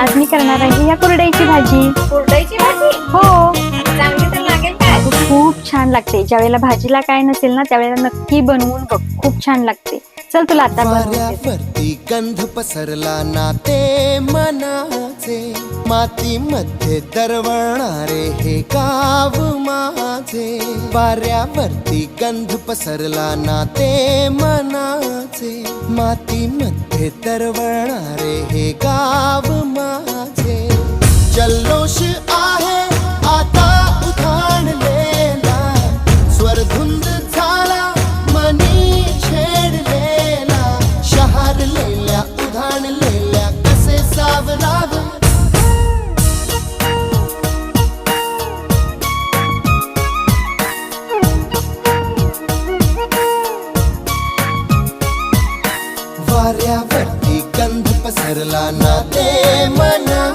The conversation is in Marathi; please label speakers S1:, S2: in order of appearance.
S1: आज मी करणार आहे या कुरडईची भाजी.
S2: कुरडईची भाजी
S1: हो,
S2: चांगली तर लागेल काय?
S1: अगं खूप छान लागते. ज्यावेळेला भाजीला काय नसेल ना त्यावेळेला नक्की बनवून बघ, खूप छान लागते. चल तुला आता बनवून देते.
S3: वाऱ्यावरती गंध पसरला ना ते मनाचे, मातीमध्ये दरवळणारे हे गाव माझे. वाऱ्यावरती गंध पसरला ना ते मनाचे, मातीमध्ये दरवळणारे हे गाव माझे. जल्लोष आहे आता उधाणलेला, स्वरधुंद झाला मनी छेडलेला. शहारलेल्या उधाणलेल्या कसे सावराव. वाऱ्यावरती गंध पसरला ना ते मना